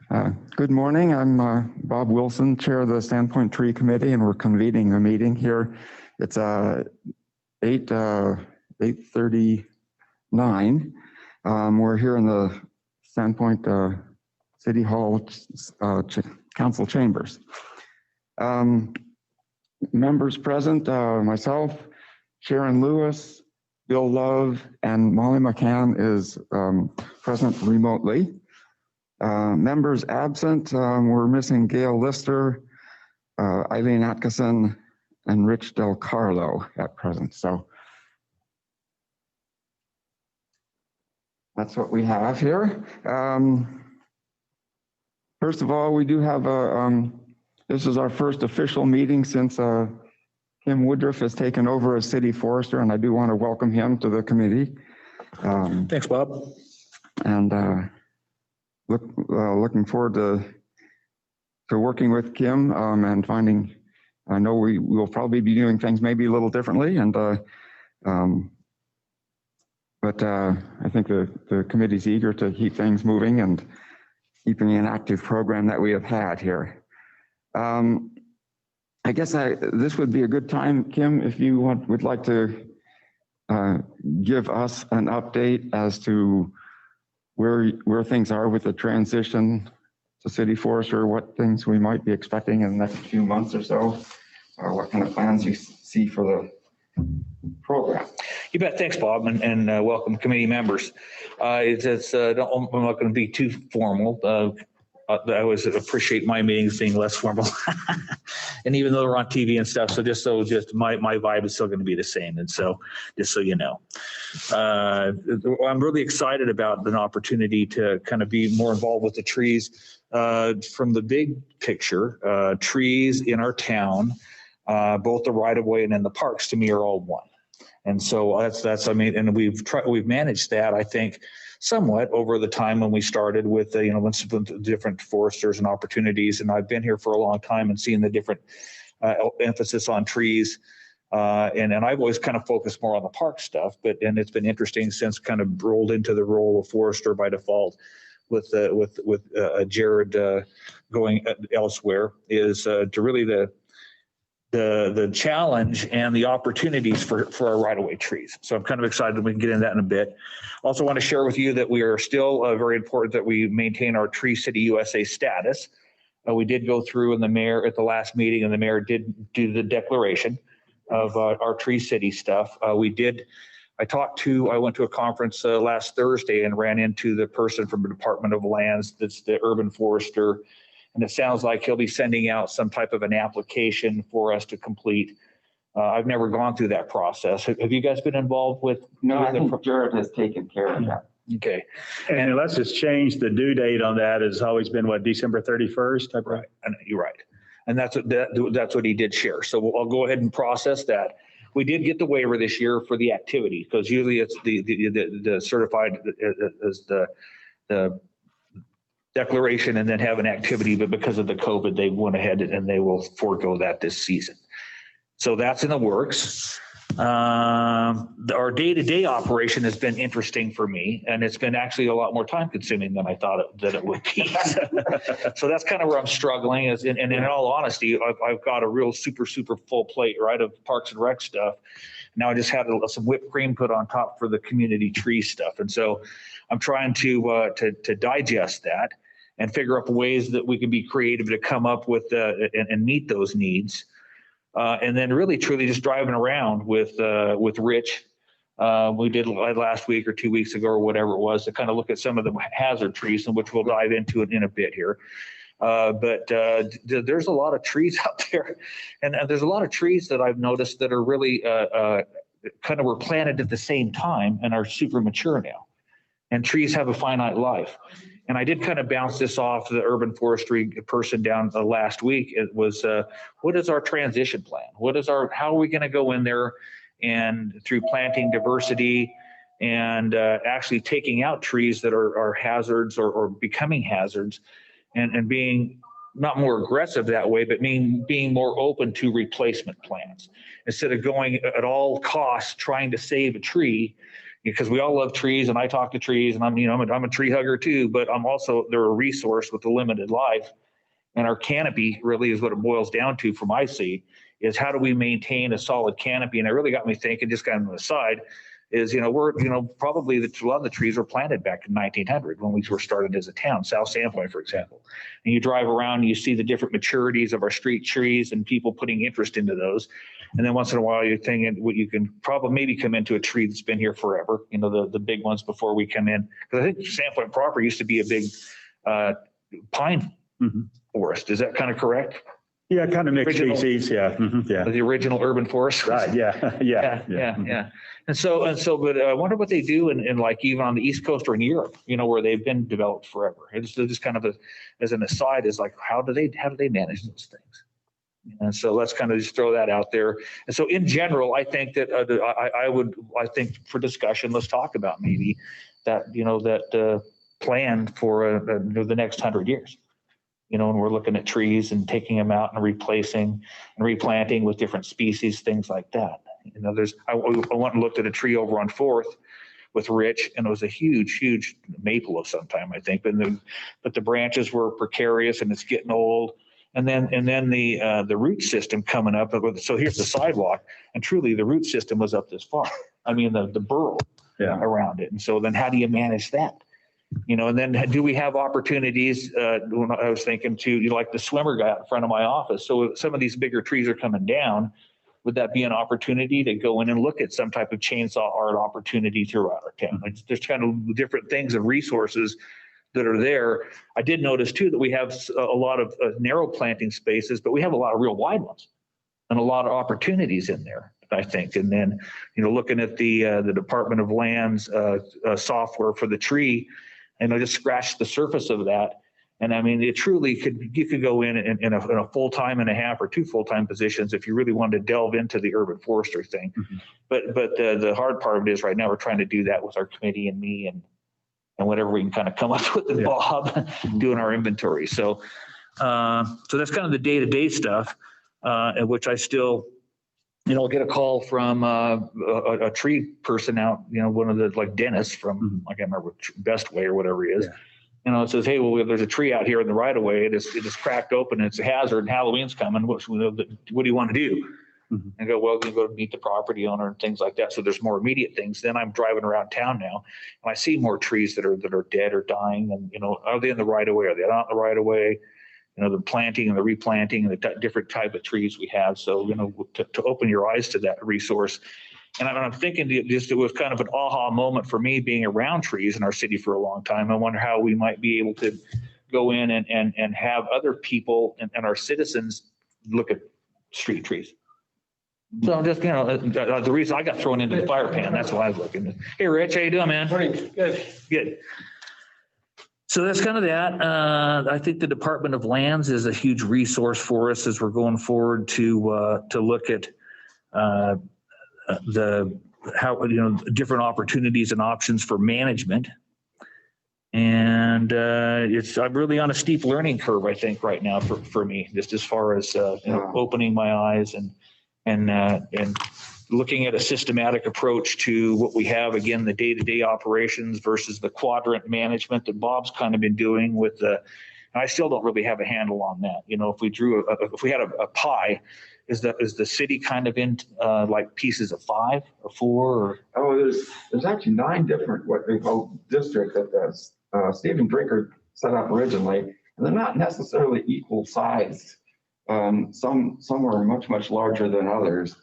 Good morning. I'm Bob Wilson, Chair of the Sandpoint Tree Committee, and we're convening a meeting here. It's 8:39. We're here in the Sandpoint City Hall Council chambers. Members present, myself, Sharon Lewis, Bill Love, and Molly McCann is present remotely. Members absent, we're missing Gail Lister, Eileen Atkinson, and Rich Del Carlo at present. So that's what we have here. First of all, we do have this is our first official meeting since Kim Woodruff has taken over as city forester, and I do want to welcome him to the committee. Thanks, Bob. And looking forward to working with Kim and finding. I know we will probably be doing things maybe a little differently, and but I think the committee's eager to keep things moving and keeping an active program that we have had here. I guess this would be a good time, Kim, if you would like to give us an update as to where things are with the transition to city forester, what things we might be expecting in the next few months or so, or what kind of plans you see for the program. You bet. Thanks, Bob, and welcome committee members. I'm not going to be too formal. I always appreciate my meetings being less formal, and even though they're on TV and stuff, so just my vibe is still going to be the same. And so, just so you know, I'm really excited about an opportunity to kind of be more involved with the trees from the big picture. Trees in our town, both the right of way and in the parks, to me are all one. And so that's I mean, and we've managed that, I think, somewhat over the time when we started with different foresters and opportunities. And I've been here for a long time and seen the different emphasis on trees. And I've always kind of focused more on the park stuff, and it's been interesting since kind of rolled into the role of forester by default with Jared going elsewhere, is to really the challenge and the opportunities for our right-of-way trees. So I'm kind of excited we can get into that in a bit. Also want to share with you that we are still very important that we maintain our Tree City USA status. We did go through and the mayor at the last meeting, and the mayor did do the declaration of our Tree City stuff. I went to a conference last Thursday and ran into the person from the Department of Lands, that's the urban forester. And it sounds like he'll be sending out some type of an application for us to complete. I've never gone through that process. Have you guys been involved with? No, I think Jared has taken care of that. Okay. And unless it's changed, the due date on that has always been, what, December 31st? Right. And you're right. And that's what he did share. So I'll go ahead and process that. We did get the waiver this year for the activity, because usually it's the certified as the declaration and then have an activity, but because of the COVID, they went ahead and they will forego that this season. So that's in the works. Our day-to-day operation has been interesting for me, and it's been actually a lot more time consuming than I thought that it would be. So that's kind of where I'm struggling. And in all honesty, I've got a real super full plate, right, of Parks and Rec stuff. Now I just had some whipped cream put on top for the community tree stuff. And so I'm trying to digest that and figure out ways that we can be creative to come up with and meet those needs. And then really truly just driving around with Rich. We did last week or 2 weeks ago or whatever it was, to kind of look at some of the hazard trees, and which we'll dive into it in a bit here. But there's a lot of trees out there, and there's a lot of trees that I've noticed that are really kind of were planted at the same time and are super mature now. And trees have a finite life. And I did kind of bounce this off the urban forestry person down last week. It was, what is our transition plan? How are we going to go in there and through planting diversity and actually taking out trees that are hazards or becoming hazards, and being not more aggressive that way, but being more open to replacement plans instead of going at all costs trying to save a tree. because we all love trees, and I talk to trees, and I'm a tree hugger too, but they're a resource with a limited life. And our canopy really is what it boils down to from I see, is how do we maintain a solid canopy? And it really got me thinking, just kind of on the side, is, probably a lot of the trees were planted back in 1900 when we were started as a town, South Sandpoint, for example. And you drive around and you see the different maturities of our street trees and people putting interest into those. And then once in a while you're thinking, what you can probably maybe come into a tree that's been here forever, the big ones before we come in. Because I think Sandpoint proper used to be a big pine forest. Is that kind of correct? Yeah, kind of mixed species. Yeah. Yeah. The original urban forest. Right. Yeah. Yeah. And so, but I wonder what they do in like even on the East Coast or in Europe, where they've been developed forever. It's just kind of as an aside is like, how do they manage those things? And so let's kind of just throw that out there. And so in general, I think that I think for discussion, let's talk about maybe that, that plan for the next 100 years. And we're looking at trees and taking them out and replacing and replanting with different species, things like that. I went and looked at a tree over on 4th with Rich, and it was a huge maple of some time, I think. But the branches were precarious and it's getting old. And then the root system coming up. So here's the sidewalk, and truly the root system was up this far. I mean, the burrow around it. And so then how do you manage that? And then do we have opportunities? When I was thinking too, like the swimmer guy out in front of my office. So some of these bigger trees are coming down. Would that be an opportunity to go in and look at some type of chainsaw art opportunity throughout our town? Like there's kind of different things of resources that are there. I did notice too that we have a lot of narrow planting spaces, but we have a lot of real wide ones and a lot of opportunities in there, I think. And then, looking at the Department of Land's software for the tree, and I just scratched the surface of that. And I mean, it truly you could go in a full-time and a half or 2 full-time positions if you really wanted to delve into the urban forestry thing. But the hard part of it is right now we're trying to do that with our committee and me and whatever we can kind of come up with and Bob doing our inventory. So that's kind of the day-to-day stuff, in which I still, get a call from a tree person out, one of the like Dennis from, I can't remember, Best Way or whatever he is. It says, hey, well, there's a tree out here in the right of way. It is cracked open. And it's a hazard and Halloween's coming. What do you want to do? And go, well, you go to meet the property owner and things like that. So there's more immediate things. Then I'm driving around town now and I see more trees that are dead or dying. And, are they in the right of way? Are they not in the right of way? The planting and the replanting and the different type of trees we have. So, to open your eyes to that resource. And I'm thinking it was kind of an aha moment for me being around trees in our city for a long time. I wonder how we might be able to go in and have other people and our citizens look at street trees. So I'm just, the reason I got thrown into the fire pan, that's why I was looking. Hey, Rich, how you doing, man? Good. So that's kind of that. I think the Department of Lands is a huge resource for us as we're going forward to look at different opportunities and options for management. And I'm really on a steep learning curve, I think, right now for me, just as far as opening my eyes and looking at a systematic approach to what we have, again, the day-to-day operations versus the quadrant management that Bob's kind of been doing with and I still don't really have a handle on that. If we had a pie, is the city kind of in like pieces of 5 or 4? Or? There's actually 9 different what they call districts that Stephen Drinker set up originally, and they're not necessarily equal sized. Some were much larger than others.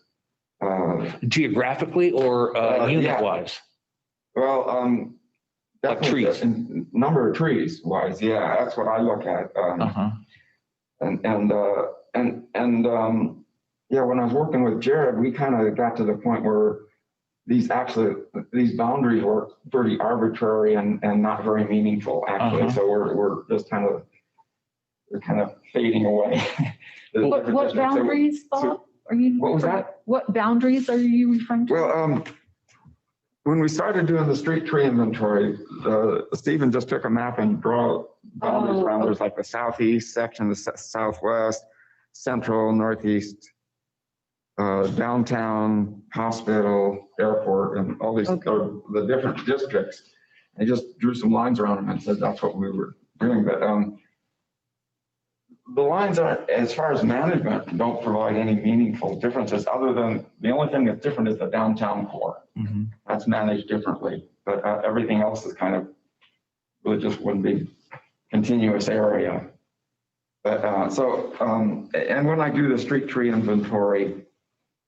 Geographically or unit wise? Well, like trees, number of trees wise. Yeah, that's what I look at. When I was working with Jared, we kind of got to the point where these boundaries were pretty arbitrary and not very meaningful actually. So we're just kind of fading away. What boundaries, Bob? What was that? What boundaries are you referring to? Well, when we started doing the street tree inventory, Stephen just took a map and draw boundaries around. There's like the southeast section, the southwest, central, northeast, downtown, hospital, airport, and all these, the different districts. I just drew some lines around them and said that's what we were doing. But the lines are, as far as management, don't provide any meaningful differences other than the only thing that's different is the downtown core. Mm-hmm. That's managed differently, but everything else is kind of, really just one big continuous area. But and when I do the street tree inventory,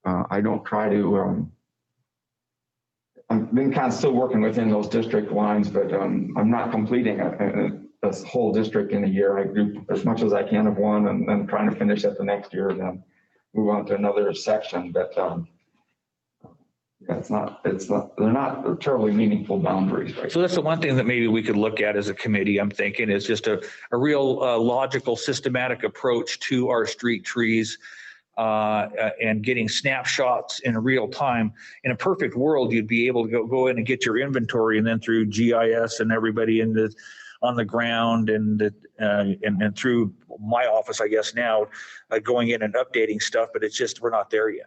I don't try to, I've been kind of still working within those district lines, but I'm not completing a whole district in a year. I do as much as I can of one and then trying to finish it the next year and then move on to another section. But they're not terribly meaningful boundaries. Right? So that's the one thing that maybe we could look at as a committee, I'm thinking, is just a real logical, systematic approach to our street trees and getting snapshots in real time. In a perfect world, you'd be able to go in and get your inventory, and then through GIS and everybody on the ground and through my office, I guess now, going in and updating stuff, but it's just, we're not there yet.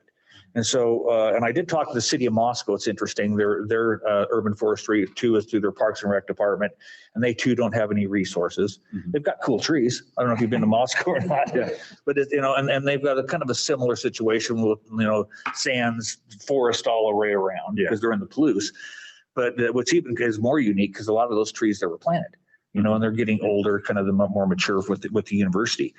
And so, and I did talk to the city of Moscow. It's interesting. Their urban forestry too is through their Parks and Rec department, and they too don't have any resources. Mm-hmm. They've got cool trees. I don't know if you've been to Moscow or not, yeah. But and they've got a kind of a similar situation with sands, forest all the way around because they're in the Palouse. But what's even is more unique because a lot of those trees that were planted, and they're getting older, kind of the more mature with the university.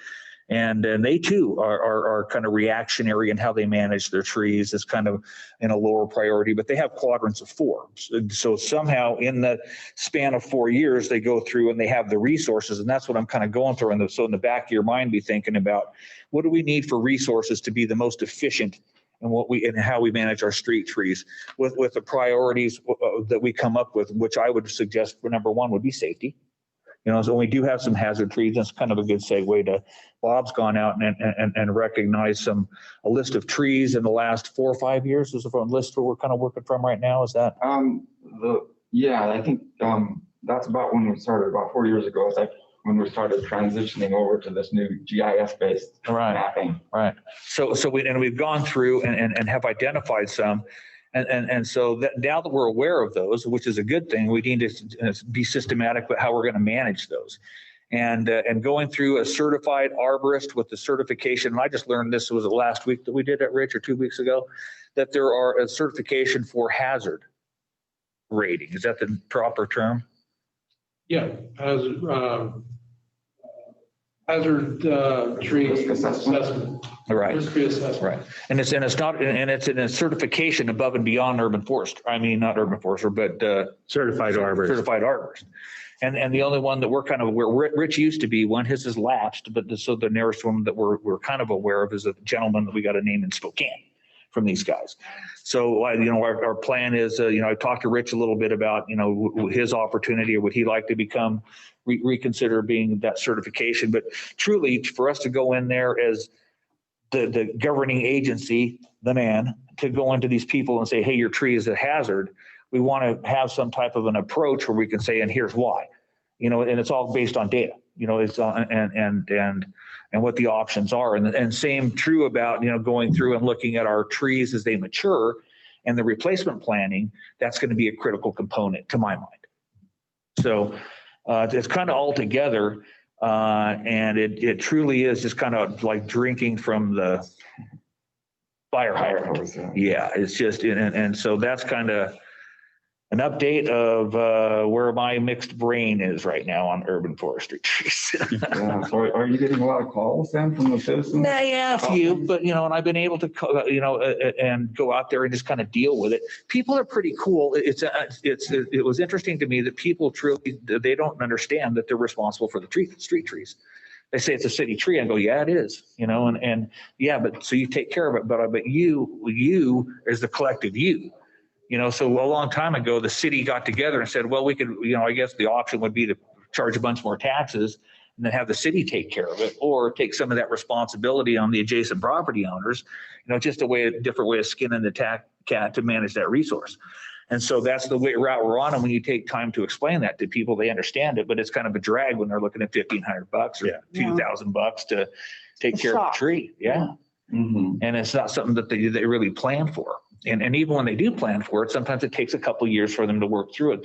And they too are kind of reactionary in how they manage their trees. It's kind of in a lower priority, but they have quadrants of 4. So somehow in the span of 4 years, they go through and they have the resources. And that's what I'm kind of going through. So in the back of your mind, be thinking about what do we need for resources to be the most efficient and how we manage our street trees with the priorities that we come up with, which I would suggest for number 1 would be safety. So we do have some hazard trees. That's kind of a good segue to Bob's gone out and recognized a list of trees in the last 4 or 5 years. Is a list where we're kind of working from right now. Is that? I think that's about when we started, about 4 years ago. It's like when we started transitioning over to this new GIS-based mapping. Right. So we've gone through and have identified some. And so now that we're aware of those, which is a good thing, we need to be systematic about how we're going to manage those. And going through a certified arborist with the certification, and I just learned this was the last week that we did it, Rich, or 2 weeks ago, that there are a certification for hazard rating. Is that the proper term? Yeah, hazard tree assessment. Right. Risk assessment. Right. And it's in a certification above and beyond urban forest. I mean, not urban forester, but certified arborist. Certified arborist. And the only one that we're kind of where Rich used to be, his has lapsed, but so the nearest one that we're kind of aware of is a gentleman that we got a name in Spokane from these guys. So our plan is I talked to Rich a little bit about his opportunity or would he like to become reconsider being that certification. But truly for us to go in there as the governing agency, the man, to go into these people and say, hey, your tree is a hazard. We want to have some type of an approach where we can say, and here's why, and it's all based on data, it's on, and what the options are. And same true about, going through and looking at our trees as they mature and the replacement planning, that's going to be a critical component to my mind. So it's kind of all together. And it truly is just kind of like drinking from the fire hydrant. Yeah, it's just, and so that's kind of an update of where my mixed brain is right now on urban forestry trees. Yeah, so are you getting a lot of calls then from the citizens? Yeah, a few, but and I've been able to, and go out there and just kind of deal with it. People are pretty cool. It was interesting to me that people truly, they don't understand that they're responsible for the street trees. They say it's a city tree. I go, yeah, it is, and yeah, but so you take care of it, but you is the collective you. So a long time ago, the city got together and said, well, we could, I guess the option would be to charge a bunch more taxes and then have the city take care of it, or take some of that responsibility on the adjacent property owners, just a different way of skinning the cat to manage that resource. And so that's the route we're on. And when you take time to explain that to people, they understand it, but it's kind of a drag when they're looking at $1,500 or $2,000 to take care of the tree. Yeah. And it's not something that they really plan for. And even when they do plan for it, sometimes it takes a couple of years for them to work through it.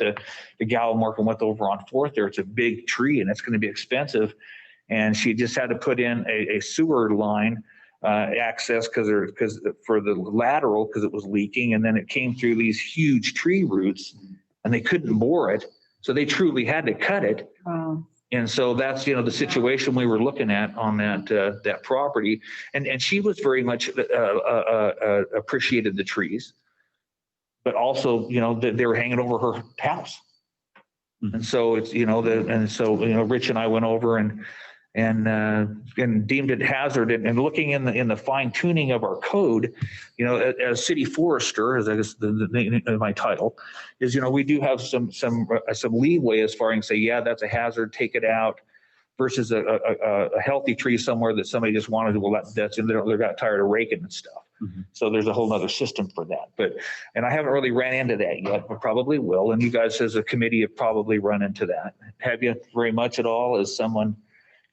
The gal I'm working with over on 4th there, it's a big tree and it's going to be expensive. And she just had to put in a sewer line access because for the lateral, because it was leaking. And then it came through these huge tree roots and they couldn't bore it. So they truly had to cut it. Wow. And so that's, the situation we were looking at on that property. And she was very much appreciated the trees, but also, they were hanging over her house. And so it's, Rich and I went over and deemed it hazard, and looking in the fine tuning of our code, as city forester, as I guess my title is, we do have some leeway as far as say, yeah, that's a hazard, take it out, versus a healthy tree somewhere that somebody just wanted to, well, that's in there, they got tired of raking and stuff. So there's a whole nother system for that. And I haven't really ran into that yet, but probably will. And you guys as a committee have probably run into that. Have you very much at all as someone?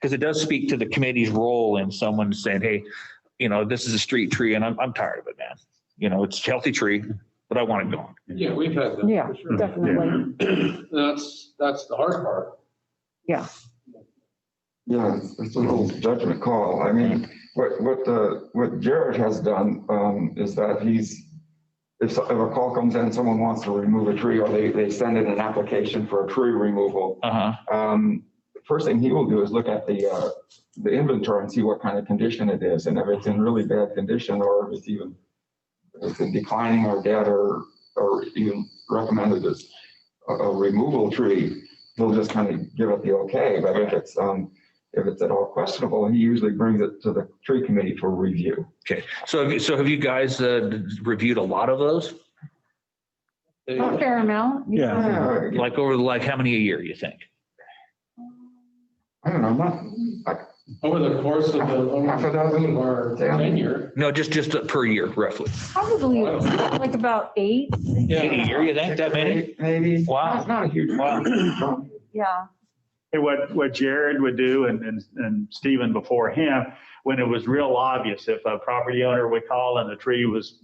Because it does speak to the committee's role in someone saying, hey, this is a street tree and I'm tired of it, man. It's a healthy tree, but I want it gone. Yeah, we've had that. Yeah, for sure. definitely. That's the hard part. Yeah. Yeah, it's a little judgment call. I mean, what Jared has done is that if a call comes in, someone wants to remove a tree, or they send in an application for a tree removal. First thing he will do is look at the inventory and see what kind of condition it is, and if it's in really bad condition, or if it's in declining or dead, or even recommended as a removal tree, he'll just kind of give it the okay. But if it's at all questionable, he usually brings it to the tree committee for review. Okay, so have you guys reviewed a lot of those? A fair amount. Yeah. Like how many a year, you think? I don't know, not like Over the course of half a dozen our tenure. No, just per year, roughly. Probably like about 8. Yeah. A year, you think, that many? maybe. Wow. Not a huge amount. Yeah. Hey, what Jared would do and Stephen before him, when it was real obvious, if a property owner would call and the tree was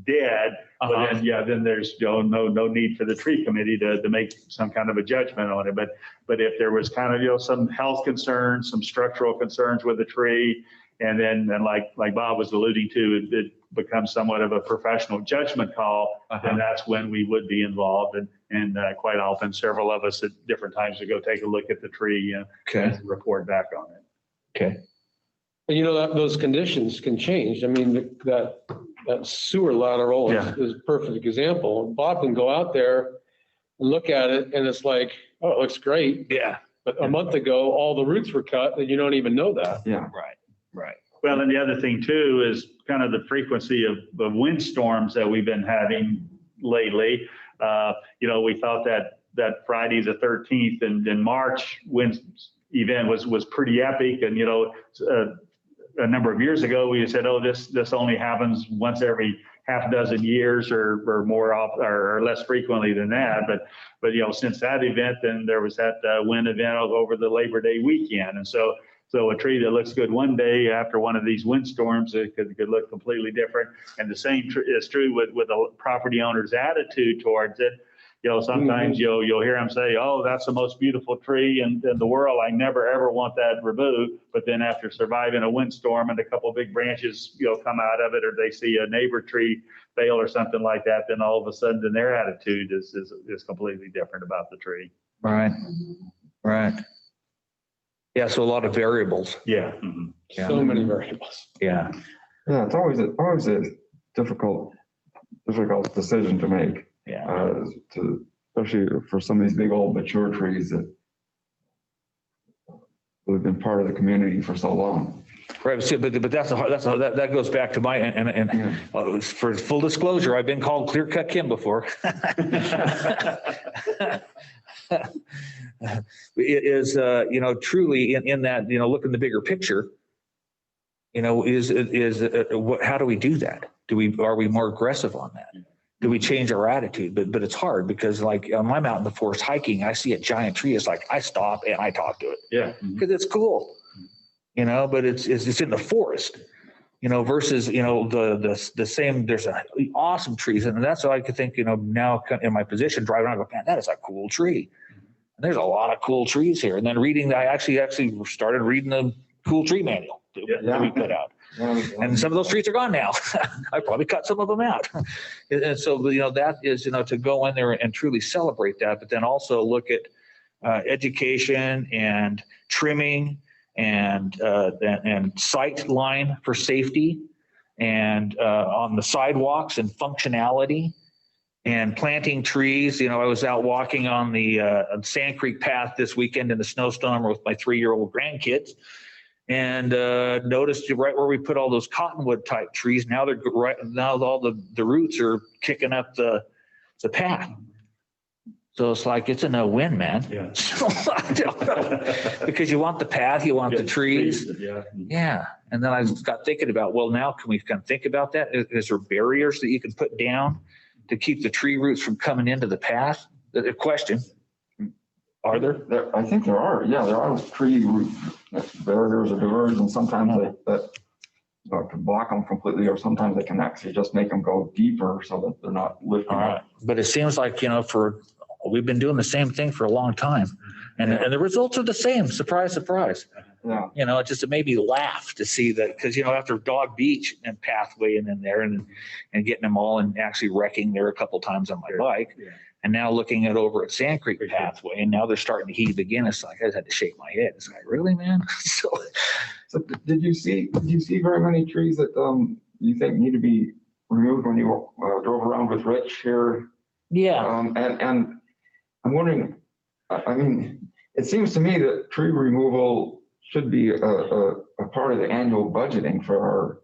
dead, well, then there's no need for the tree committee to make some kind of a judgment on it. But if there was kind of some health concerns, some structural concerns with the tree, and then like Bob was alluding to, it becomes somewhat of a professional judgment call, then that's when we would be involved. And quite often, several of us at different times to go take a look at the tree and report back on it. Okay. And those conditions can change. I mean, that sewer lateral is a perfect example. Bob can go out there and look at it and it's like, oh, it looks great. Yeah. But a month ago, all the roots were cut and you don't even know that. Yeah. Right. Well, and the other thing too is kind of the frequency of windstorms that we've been having lately. We thought that Friday the 13th in March wind event was pretty epic, and a number of years ago we said, oh, this only happens once every half a dozen years or more often or less frequently than that. But since that event, then there was that wind event over the Labor Day weekend, and so a tree that looks good one day after one of these windstorms, it could look completely different. And the same is true with a property owner's attitude towards it. Sometimes you'll hear them say, oh, that's the most beautiful tree in the world. I never, ever want that removed. But then after surviving a windstorm and a couple of big branches, come out of it, or they see a neighbor tree fail or something like that, then all of a sudden then their attitude is completely different about the tree. Right. Yeah, so a lot of variables. Yeah. So many variables. Yeah. Yeah, it's always a difficult decision to make. Yeah. Especially for some of these big old mature trees that have been part of the community for so long. Right, but that goes back to my and for full disclosure, I've been called Clear Cut Kim before. It is truly in that look in the bigger picture. How do we do that? Are we more aggressive on that? Do we change our attitude? But it's hard because like when I'm out in the forest hiking, I see a giant tree. It's like I stop and I talk to it. Yeah. Because it's cool, but it's in the forest. versus, the same, there's awesome trees. And that's what I could think, now in my position, driving around, I go, man, that is a cool tree. And there's a lot of cool trees here. And then I actually started reading the cool tree manual that we put out. And some of those trees are gone now. I probably cut some of them out. And so, that is, to go in there and truly celebrate that, but then also look at education and trimming and sight line for safety and on the sidewalks and functionality and planting trees. I was out walking on the Sand Creek path this weekend in the snowstorm with my 3-year-old grandkids. And noticed right where we put all those cottonwood type trees. Now all the roots are kicking up the path. So it's like, it's a no-win, man. Yeah. Because you want the path, you want the trees. Yeah. Yeah. And then I got thinking about, well, now can we kind of think about that? Is there barriers that you can put down to keep the tree roots from coming into the path? The question. Are there? I think there are. Yeah, there are tree root barriers or diversions. Sometimes that can block them completely, or sometimes they can actually just make them go deeper so that they're not lifting up. But it seems like, we've been doing the same thing for a long time. And the results are the same. Surprise, surprise. Yeah. It made me laugh to see that, because, after Dog Beach and Pathway and in there and getting them all and actually wrecking there a couple times on my bike. Yeah. And now looking over at Sand Creek Pathway, and now they're starting to heave again. It's like, I just had to shake my head. It's like, really, man? So did you see very many trees that you think need to be removed when you drove around with Rich here? Yeah. And I'm wondering, it seems to me that tree removal should be a part of the annual budgeting for our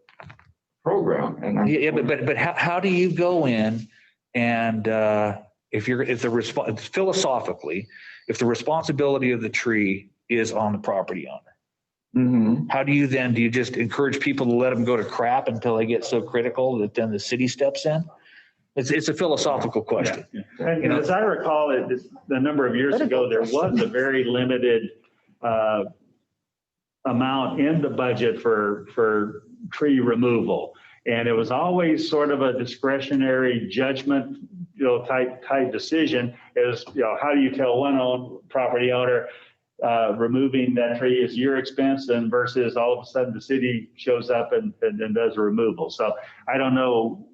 program. And but how do you go in and philosophically, if the responsibility of the tree is on the property owner, mm-hmm. How do you just encourage people to let them go to crap until they get so critical that then the city steps in? It's a philosophical question. Yeah. And as I recall, a number of years ago, there was a very limited amount in the budget for tree removal. And it was always sort of a discretionary judgment, type decision. Is, how do you tell one property owner removing that tree is your expense, and versus all of a sudden the city shows up and does a removal. So I don't know,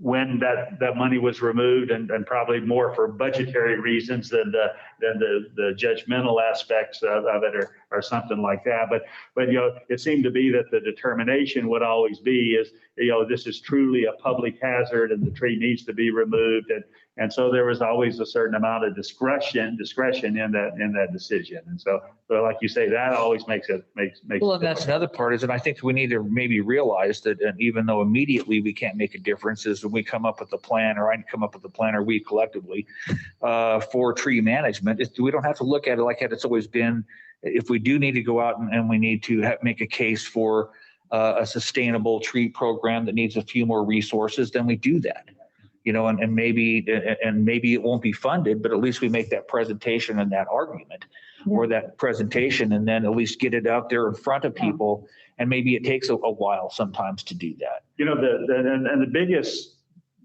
when that money was removed, and probably more for budgetary reasons than the judgmental aspects of it or something like that. But it seemed to be that the determination would always be is, this is truly a public hazard and the tree needs to be removed. And so there was always a certain amount of discretion in that decision. And so like you say, that always makes well, and that's another part is, and I think we need to maybe realize that, and even though immediately we can't make a difference, is when we come up with a plan, or I come up with a plan, or we collectively for tree management, we don't have to look at it like it's always been. If we do need to go out and we need to make a case for a sustainable tree program that needs a few more resources, then we do that. And maybe it won't be funded, but at least we make that presentation and that argument, or that presentation, and then at least get it out there in front of people. And maybe it takes a while sometimes to do that. The biggest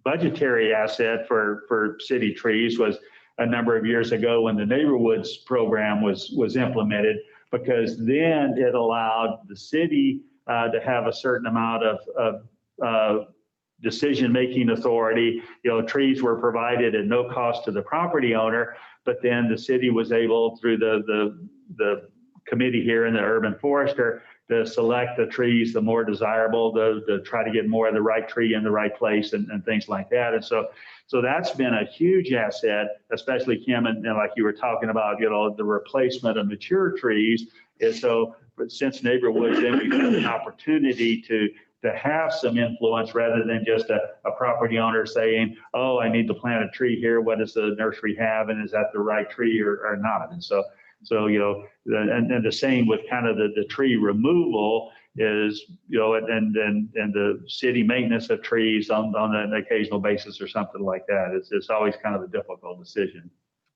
budgetary asset for city trees was a number of years ago when the Neighborhoods program was implemented, because then it allowed the city to have a certain amount of decision-making authority. Trees were provided at no cost to the property owner, but then the city was able, through the committee here and the urban forester, to select the trees, the more desirable, to try to get more of the right tree in the right place and things like that. And so that's been a huge asset, especially, Kim, and like you were talking about, the replacement of mature trees. And so since Neighborhoods, then we've had an opportunity to have some influence, rather than just a property owner saying, oh, I need to plant a tree here. What does the nursery have? And is that the right tree or not? And so and the same with kind of the tree removal is, and the city maintenance of trees on an occasional basis or something like that. It's always kind of a difficult decision.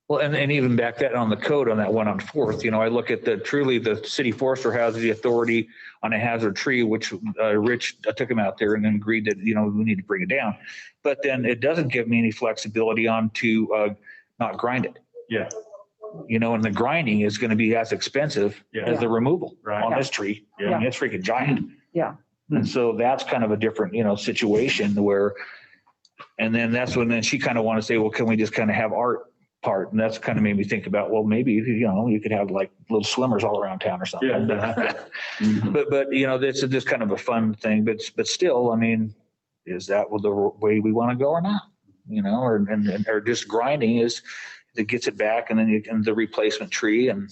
Well, and even back that on the code on that one on Fourth, you know, I look at truly the city forester has the authority on a hazard tree, which Rich took him out there and then agreed that, you know, we need to bring it down. But then it doesn't give me any flexibility on to not grind it. Yeah. You know, and the grinding is going to be as expensive as the removal on this tree. Yeah. I mean, it's freaking giant. Yeah. And so that's kind of a different, you know, situation where, and then that's when then she kind of want to say, well, can we just kind of have art part? And that's kind of made me think about, well, maybe, you know, you could have like little swimmers all around town or something. Yeah. But, you know, this is just kind of a fun thing, but still, I mean, is that the way we want to go or not? You know, or just grinding is that gets it back and then and the replacement tree. And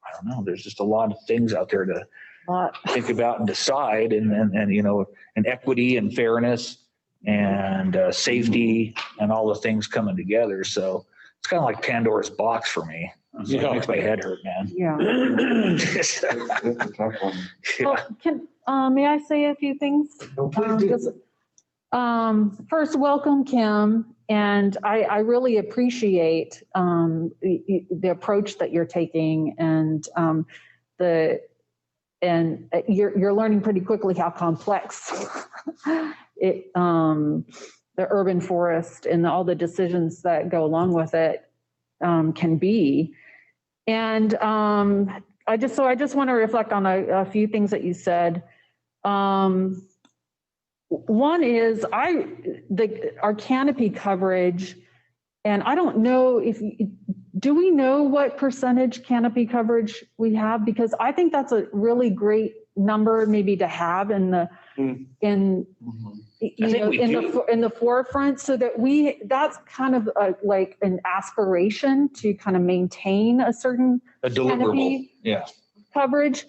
I don't know, there's just a lot of things out there to think about and decide and, you know, and equity and fairness and safety and all the things coming together. So it's kind of like Pandora's box for me. So it makes my head hurt, man. Yeah. It's a tough one. Well, may I say a few things? First, welcome, Kim. And I really appreciate the approach that you're taking and you're learning pretty quickly how complex the urban forest and all the decisions that go along with it can be. And I just want to reflect on a few things that you said. One is our canopy coverage, and I don't know do we know what percentage canopy coverage we have? Because I think that's a really great number maybe to have in the forefront, so that that's kind of like an aspiration to kind of maintain a certain deliverable coverage.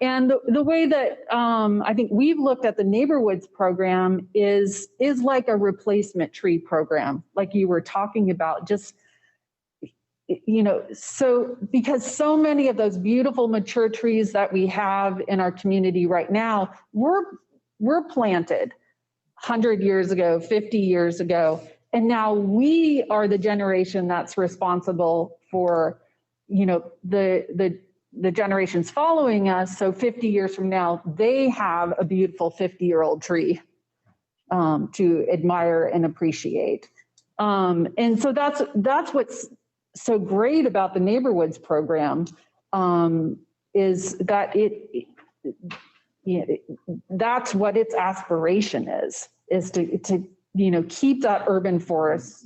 And the way that I think we've looked at the Neighborhoods program is like a replacement tree program, like you were talking about, just, you know, so because so many of those beautiful mature trees that we have in our community right now were planted 100 years ago, 50 years ago, and now we are the generation that's responsible for, you know, the generations following us. So 50 years from now, they have a beautiful 50-year-old tree to admire and appreciate. And so that's what's so great about the Neighborhoods program, is that that's what its aspiration is to you know, keep that urban forest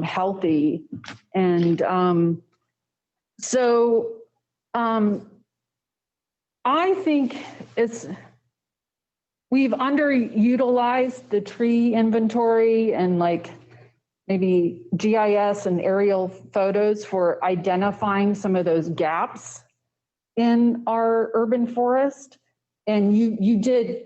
healthy. And so I think we've underutilized the tree inventory and like maybe GIS and aerial photos for identifying some of those gaps in our urban forest. And you did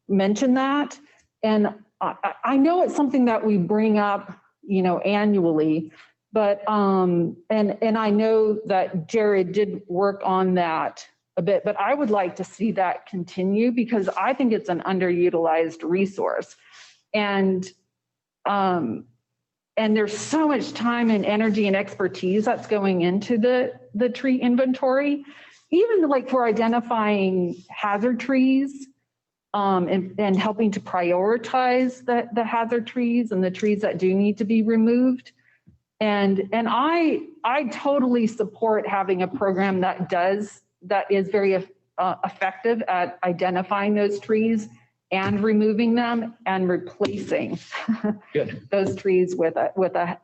mention that. And I know it's something that we bring up, you know, annually. But, and I know that Jared did work on that a bit, but I would like to see that continue because I think it's an underutilized resource. And there's so much time and energy and expertise that's going into the tree inventory, even like for identifying hazard trees and helping to prioritize the hazard trees and the trees that do need to be removed. And I totally support having a program that is very effective at identifying those trees and removing them and replacing those trees with a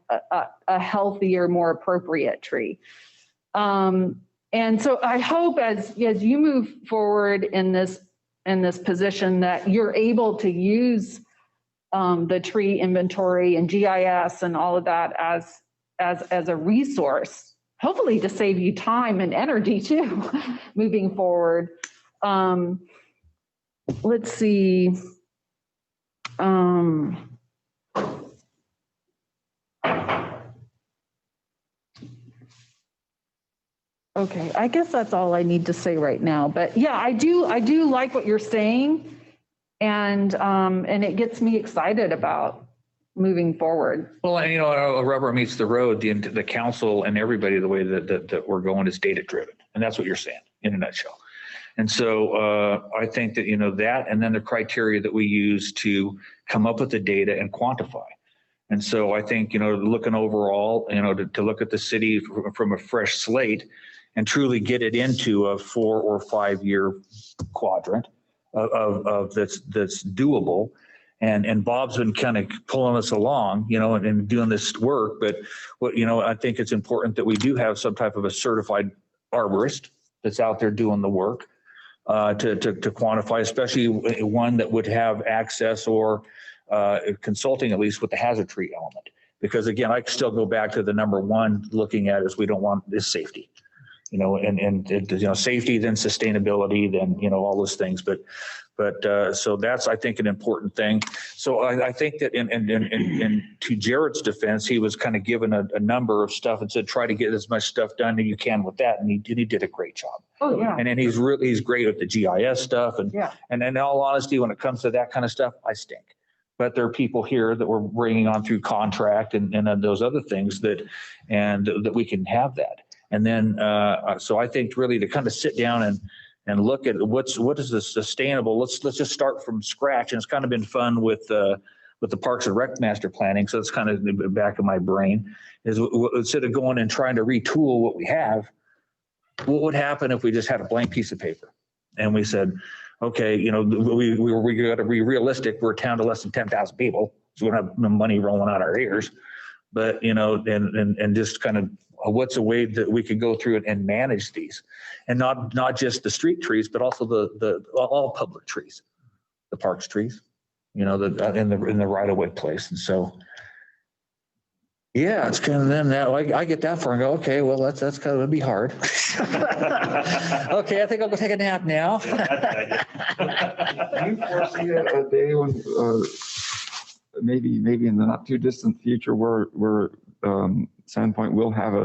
healthier, more appropriate tree. And so I hope as you move forward in this position that you're able to use the tree inventory and GIS and all of that as a resource, hopefully to save you time and energy too, moving forward. Let's see. Okay, I guess that's all I need to say right now. But yeah, I do like what you're saying, and it gets me excited about moving forward. Well, and rubber meets the road, the council and everybody, the way that we're going is data driven. And that's what you're saying in a nutshell. And so I think that, that, and then the criteria that we use to come up with the data and quantify. And so I think, looking overall, to look at the city from a fresh slate and truly get it into a 4 or 5 year quadrant of that's doable. And Bob's been kind of pulling us along, and doing this work. But what, I think it's important that we do have some type of a certified arborist that's out there doing the work to quantify, especially one that would have access or consulting at least with the hazard tree element. Because again, I still go back to the number one looking at is we don't want this safety, and safety, then sustainability, then, all those things. But so that's, I think, an important thing. So I think that in to Jared's defense, he was kind of given a number of stuff and said, try to get as much stuff done as you can with that. And he did a great job. Oh, yeah. And then he's great with the GIS stuff. And in all honesty, when it comes to that kind of stuff, I stink. But there are people here that we're bringing on through contract and those other things that we can have that. And then, so I think really to kind of sit down and look at what is the sustainable. Let's just start from scratch. And it's kind of been fun with the Parks and Rec master planning. So it's kind of in the back of my brain is instead of going and trying to retool what we have, what would happen if we just had a blank piece of paper and we said, okay, we got to be realistic. We're a town of less than 10,000 people, so we don't have money rolling out our ears. But and just kind of what's a way that we could go through it and manage these, and not just the street trees, but also the all public trees, the parks trees, in the right of way place. And so, yeah, it's kind of then that I get that far and go, okay, well that's kind of gonna be hard. Okay, I think I'll go take a nap now. Do you foresee a day when maybe in the not too distant future where Sandpoint will have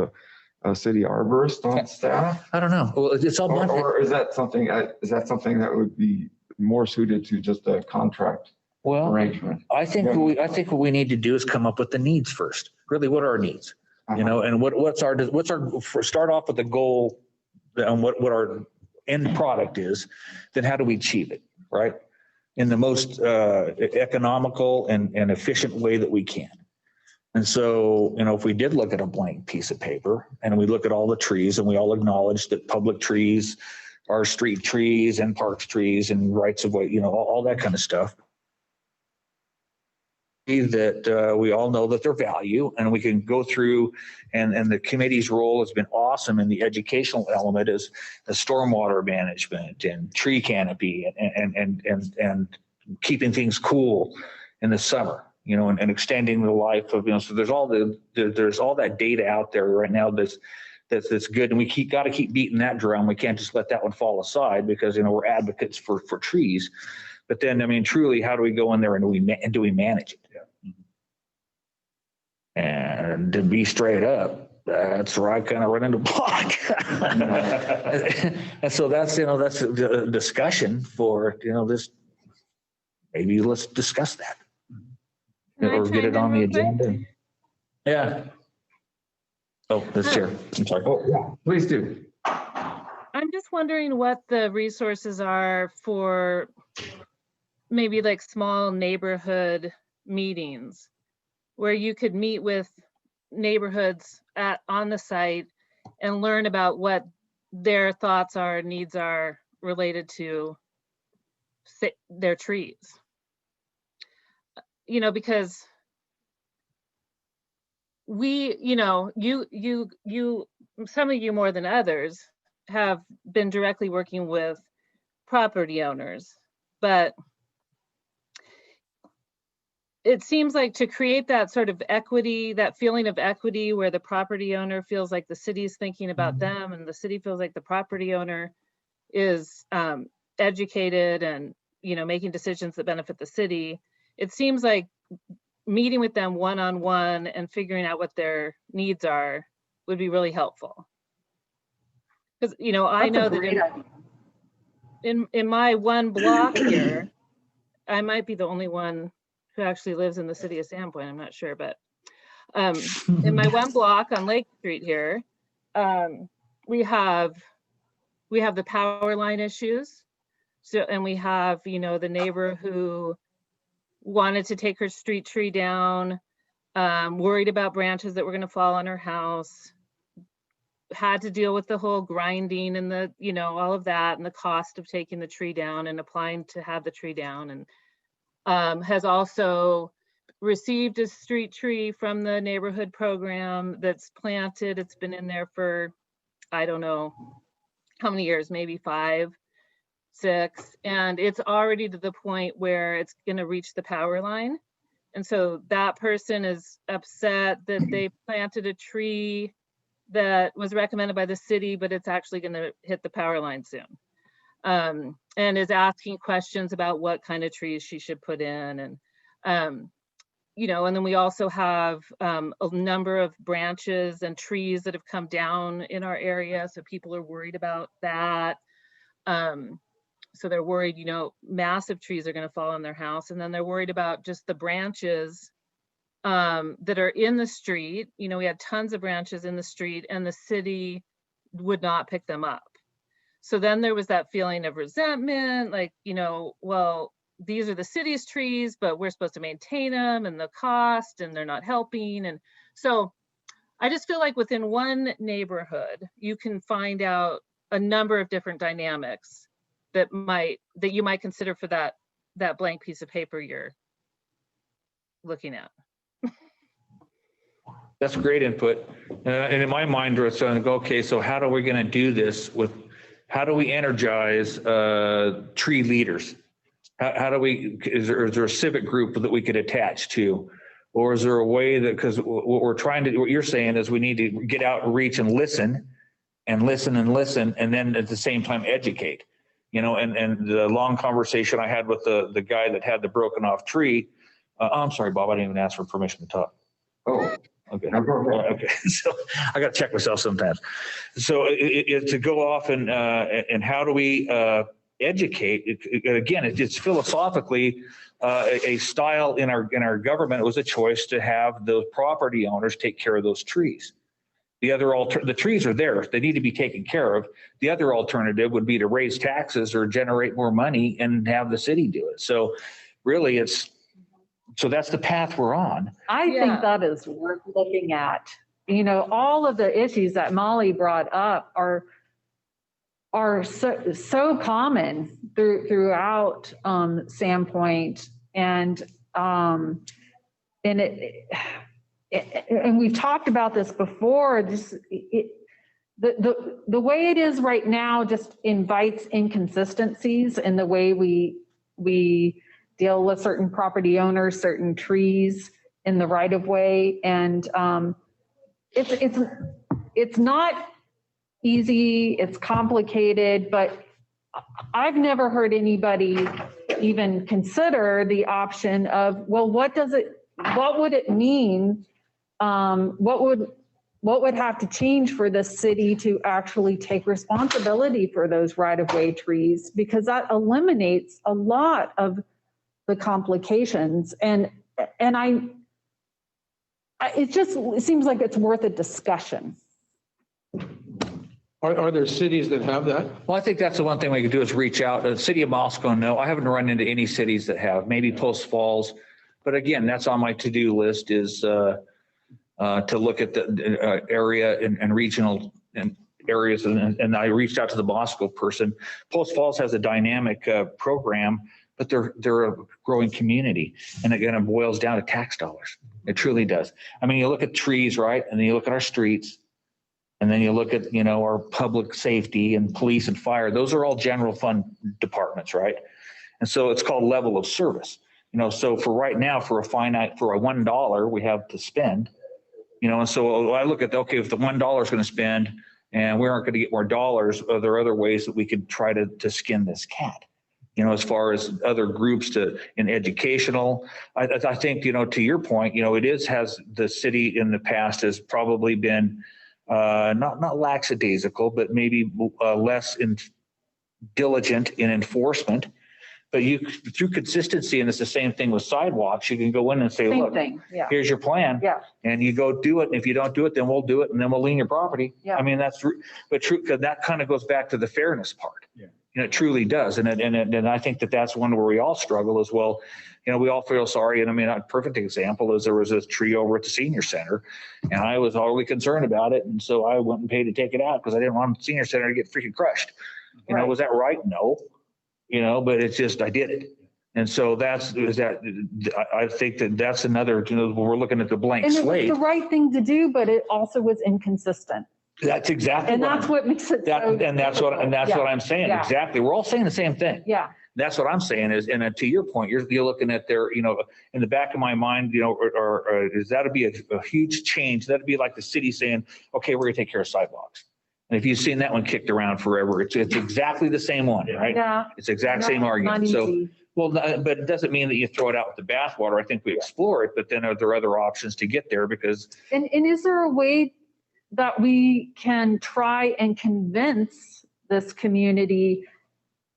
a city arborist on staff? I don't know. Well, it's all or is that something that would be more suited to just a contract arrangement? I think what we need to do is come up with the needs first. Really, what are our needs? And what's our start off with the goal and what our end product is, then how do we achieve it, right? In the most economical and efficient way that we can. And so, if we did look at a blank piece of paper and we look at all the trees and we all acknowledge that public trees are street trees and parks trees and rights of way, all that kind of stuff, that we all know that their value, and we can go through and the committee's role has been awesome in the educational element is the stormwater management and tree canopy and keeping things cool in the summer, and extending the life of, so there's all that data out there right now that's good. And we got to keep beating that drum. We can't just let that one fall aside because, we're advocates for trees. But then, truly, how do we go in there and do we manage it? Yeah. And to be straight up, that's where I kind of run into block. And so that's a discussion for, this, maybe let's discuss that. Or get it on the agenda. Yeah. Oh, this chair. I'm sorry. Oh, yeah, please do. I'm just wondering what the resources are for maybe like small neighborhood meetings where you could meet with neighborhoods on the site and learn about what their thoughts are, needs are related to their trees. Because we, you, some of you more than others have been directly working with property owners, but it seems like to create that sort of equity, that feeling of equity where the property owner feels like the city's thinking about them and the city feels like the property owner is educated and, making decisions that benefit the city. It seems like meeting with them one-on-one and figuring out what their needs are would be really helpful. Because, I know that in my one block here, I might be the only one who actually lives in the city of Sandpoint, I'm not sure, but in my one block on Lake Street here, we have the power line issues. So, and we have, you know, the neighbor who wanted to take her street tree down, worried about branches that were going to fall on her house, had to deal with the whole grinding and the, you know, all of that and the cost of taking the tree down and applying to have the tree down, and has also received a street tree from the neighborhood program that's planted. It's been in there for, I don't know how many years, maybe 5, 6, and it's already to the point where it's going to reach the power line. And so that person is upset that they planted a tree that was recommended by the city, but it's actually going to hit the power line soon. And is asking questions about what kind of trees she should put in. And, you know, and then we also have a number of branches and trees that have come down in our area. So people are worried about that. So they're worried, you know, massive trees are going to fall on their house. And then they're worried about just the branches that are in the street. You know, we had tons of branches in the street and the city would not pick them up. So then there was that feeling of resentment, like, you know, well, these are the city's trees, but we're supposed to maintain them and the cost, and they're not helping. And so I just feel like within one neighborhood, you can find out a number of different dynamics that you might consider for that blank piece of paper you're looking at. That's great input. And in my mind, it's going to go, okay, so how are we going to do this how do we energize tree leaders? How do we, is there a civic group that we could attach to? Or is there a way that, because what you're saying is we need to get out and reach and listen, and then at the same time educate. You know, and the long conversation I had with the guy that had the broken off tree. I'm sorry, Bob, I didn't even ask for permission to talk. Oh, okay. no, go ahead. Okay, so I got to check myself sometimes. So to go off and how do we educate? Again, it's philosophically a style in our government. It was a choice to have the property owners take care of those trees. The trees are there. They need to be taken care of. The other alternative would be to raise taxes or generate more money and have the city do it. So really so that's the path we're on. I think that is worth looking at. You know, all of the issues that Molly brought up are so common throughout Sandpoint, and we've talked about this before. The way it is right now just invites inconsistencies in the way we deal with certain property owners, certain trees in the right of way, and it's not easy. It's complicated, but I've never heard anybody even consider the option of, well, what would it mean? What would have to change for the city to actually take responsibility for those right-of-way trees? Because that eliminates a lot of the complications. And it seems like it's worth a discussion. Are there cities that have that? Well, I think that's the one thing we could do is reach out. The city of Moscow, no, I haven't run into any cities that have. Maybe Post Falls, but again, that's on my to-do list is to look at the area and regional areas. And I reached out to the Moscow person. Post Falls has a dynamic program, but they're a growing community, and again, it boils down to tax dollars. It truly does. I mean, you look at trees, right, and then you look at our streets. And then you look at, you know, our public safety and police and fire. Those are all general fund departments, right? And so it's called level of service. You know, so for right now, for a $1 we have to spend, you know, and so I look at, okay, if the $1 is going to spend and we aren't going to get more dollars, are there other ways that we could try to skin this cat? You know, as far as other groups in educational, I think, you know, to your point, you know, has the city in the past has probably been not lackadaisical, but maybe less diligent in enforcement. But you, through consistency, and it's the same thing with sidewalks, you can go in and say, Same look, thing, yeah. here's your plan. Yeah. And you go do it. And if you don't do it, then we'll do it and then we'll lien your property. Yeah. I mean, but true, because that kind of goes back to the fairness part. Yeah. And it truly does. And I think that's one where we all struggle as well. We all feel sorry. And I mean, a perfect example is there was a tree over at the senior center and I was always concerned about it. And so I went and paid to take it out because I didn't want the senior center to get freaking crushed. Right. Was that right? No, but it's just, I did it. And so I think that's another, we're looking at the blank And it was slate. the right thing to do, but it also was inconsistent. That's exactly. And that's what makes it so. And that's what I'm saying. Yeah. Exactly. We're all saying the same thing. Yeah. That's what I'm saying is, and to your point, you're looking at their, in the back of my mind, or is that'd be a huge change. That'd be like the city saying, okay, we're gonna take care of sidewalks. And if you've seen that one kicked around forever, it's exactly the same one, right? Yeah. It's the exact same argument. Not So, easy. well, but it doesn't mean that you throw it out with the bathwater. I think we explore it, but then are there other options to get there? Because And is there a way that we can try and convince this community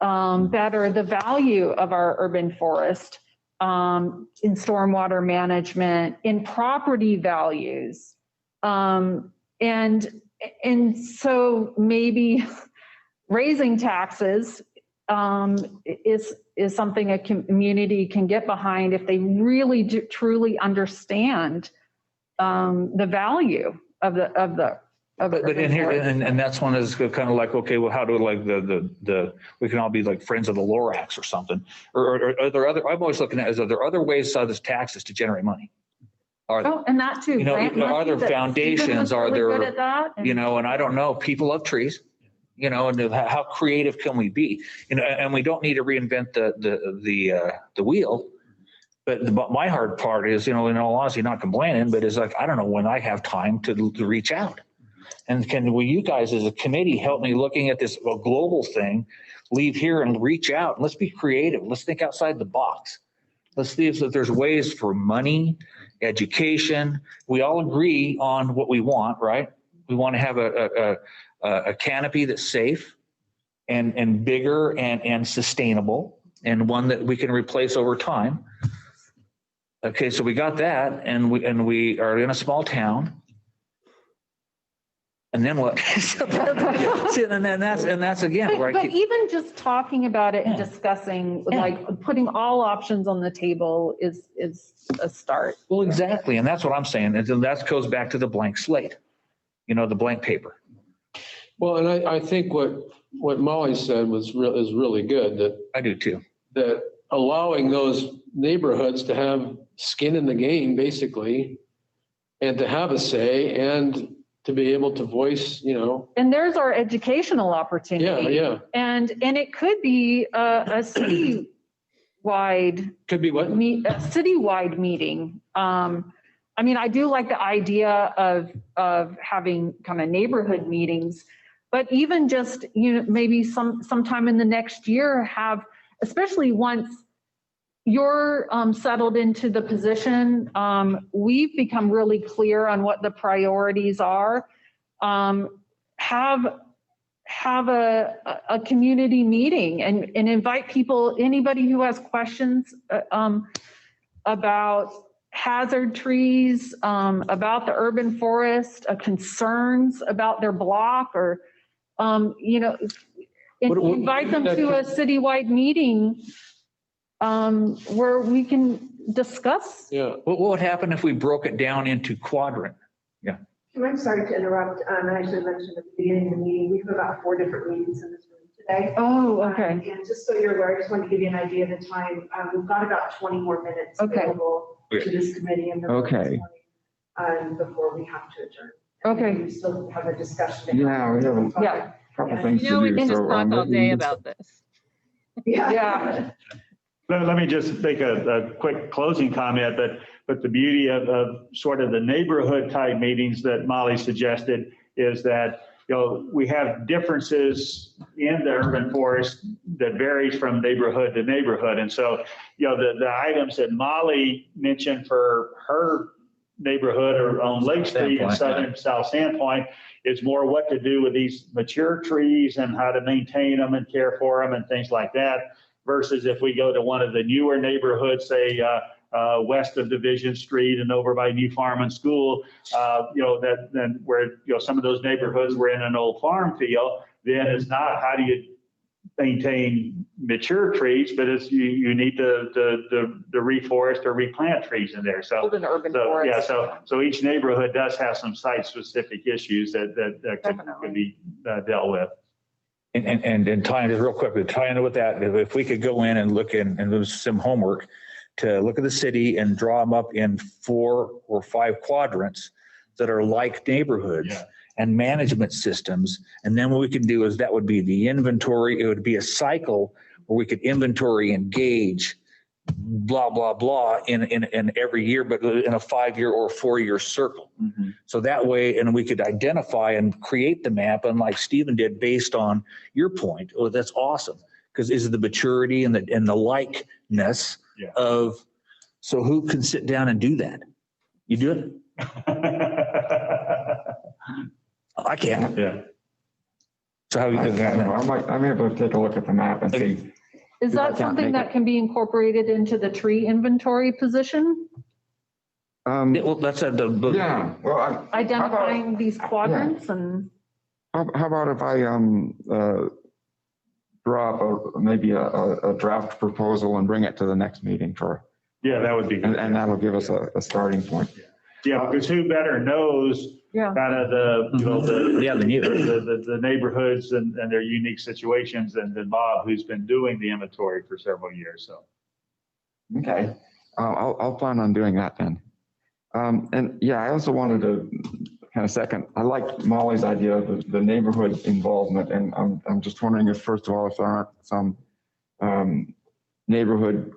better the value of our urban forest in stormwater management, in property values? And so maybe raising taxes is something a community can get behind if they really truly understand the value of the. But in here, and that's one is kind of like, okay, well, how do like we can all be like friends of the Lorax or something, or are there other, I'm always looking at, are there other ways other taxes to generate money? And that too. Are there foundations, are there, good at that, and I don't know, people love trees, and how creative can we be? And we don't need to reinvent the wheel. But my hard part is, in all honesty, not complaining, but it's like, I don't know when I have time to reach out. And will you guys as a committee help me looking at this global thing, leave here and reach out and let's be creative. Let's think outside the box. Let's see if there's ways for money, education. We all agree on what we want, right? We want to have a canopy that's safe and bigger and sustainable and one that we can replace over time. Okay, so we got that and we are in a small town. And then what? and that's again where but even just talking about it and discussing, like putting all options on the table is a start. Well, exactly. And that's what I'm saying. And that goes back to the blank slate, the blank paper. Well, and I think what Molly said is really good, that I do too. That allowing those neighborhoods to have skin in the game, basically, and to have a say and to be able to voice, And there's our educational opportunity. Yeah. And it could be a city-wide. Could be what? A citywide meeting. I mean, I do like the idea of having kind of neighborhood meetings, but even just, maybe sometime in the next year have, especially once you're settled into the position, we've become really clear on what the priorities are. Have a community meeting and invite people, anybody who has questions about hazard trees, about the urban forest, concerns about their block, or invite them to a citywide meeting where we can discuss. Yeah. What would happen if we broke it down into quadrant? Yeah. I'm sorry to interrupt. I should have mentioned at the beginning of the meeting, we have about 4 different meetings in this room today. Oh, okay. And just so you're aware, I just wanted to give you an idea of the time. We've got about 20 more minutes available to this committee and before we have to adjourn. Okay. We still have a discussion. Yeah, we have Yeah. couple things to do. We can just so, talk all day about this. Yeah. Let me just make a quick closing comment, but the beauty of sort of the neighborhood type meetings that Molly suggested is that, we have differences in the urban forest that varies from neighborhood to neighborhood. And so, the items that Molly mentioned for her neighborhood or on Lake Street in South Sandpoint is more what to do with these mature trees and how to maintain them and care for them and things like that, versus if we go to one of the newer neighborhoods, say, west of Division Street and over by New Farm and School, that then where, some of those neighborhoods were in an old farm field, then it's not how do you maintain mature trees, but it's you need to reforest or replant trees in there. So, Build an urban forest. so each neighborhood does have some site-specific issues that could be dealt with. And tying it real quickly, tying it with that, if we could go in and look and do some homework to look at the city and draw them up in 4 or 5 quadrants that are like neighborhoods. Yeah. And management systems. And then what we can do is that would be the inventory. It would be a cycle where we could inventory and gauge blah, blah, blah in every year, but in a 5-year or 4-year circle. Mm-hmm. So that way, and we could identify and create the map, and like Stephen did, based on your point. Oh, that's awesome. Because is the maturity and the likeness of, so who can sit down and do that? You do it? I can't. Yeah. So how you think that? I may have to take a look at the map and see. Is that something that can be incorporated into the tree inventory position? Well, that's Yeah, well. Identifying these quadrants and. How about if I draw up maybe a draft proposal and bring it to the next meeting Yeah, that would be good. and that'll give us a starting point. Yeah, because who better knows kind of the neighborhoods and their unique situations than Bob, who's been doing the inventory for several years. So. Okay, I'll plan on doing that then. And yeah, I also wanted to kind of second, I like Molly's idea of the neighborhood involvement. And I'm just wondering if, first of all, if there aren't some neighborhood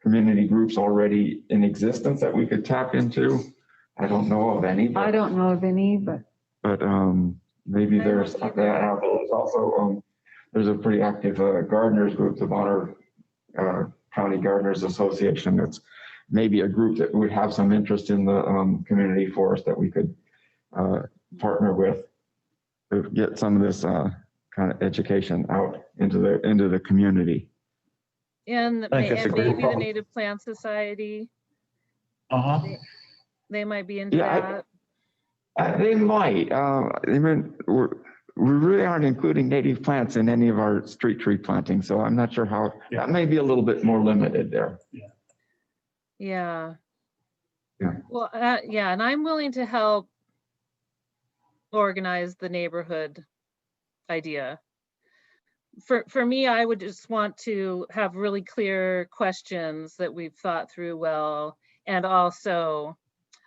community groups already in existence that we could tap into. I don't know of any. I don't know of any, but maybe there's that. There's also there's a pretty active gardeners group, the Bonner County Gardeners Association. That's maybe a group that would have some interest in the community forest that we could partner with to get some of this kind of education out into the community. And maybe the Native Plant Society. They might be into that. They might. We really aren't including native plants in any of our street tree planting, so I'm not sure how, that may be a little bit more limited there. Yeah. Well, and I'm willing to help organize the neighborhood idea. For me, I would just want to have really clear questions that we've thought through well, and also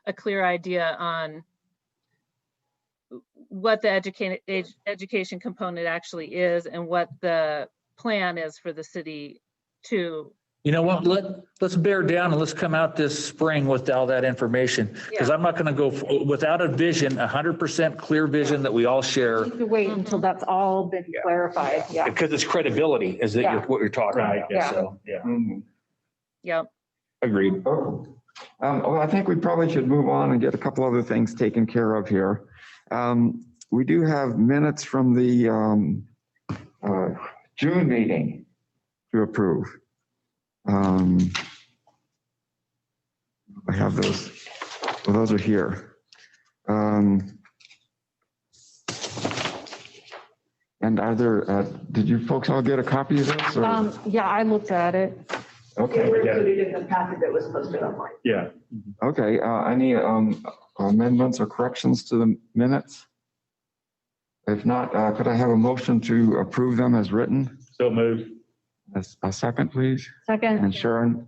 a clear idea on what the education component actually is and what the plan is for the city to. You know what, let's bear down and let's come out this spring with all that information, because I'm not going to go without a vision, 100% clear vision that we all share. We need to wait until that's all been clarified. Yeah. Because it's credibility, is that what you're talking about? Right. So, Yep. Agreed. Well, I think we probably should move on and get a couple other things taken care of here. We do have minutes from the June meeting to approve. I have those. Well, those are here. And are there, did you folks all get a copy of this? Or? Yeah, I looked at it. Okay. They were included in the packet that was posted online. Yeah. Okay, any amendments or corrections to the minutes? If not, could I have a motion to approve them as written? So moved. A second, please. Second. And Sharon,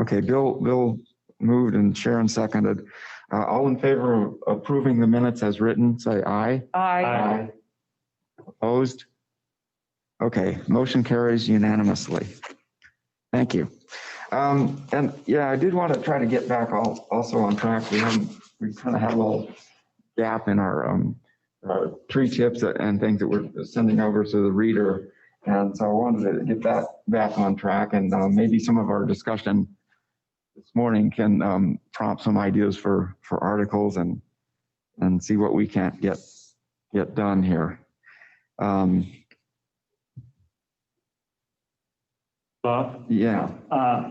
okay, Bill moved and Sharon seconded. All in favor of approving the minutes as written, say aye. Aye. Opposed? Okay, motion carries unanimously. Thank you. And yeah, I did want to try to get back also on track. We kind of had a little gap in our tree tips and things that we're sending over to the reader. And so I wanted to get that back on track, and maybe some of our discussion this morning can prompt some ideas for articles and see what we can't get done here. Bob? Yeah.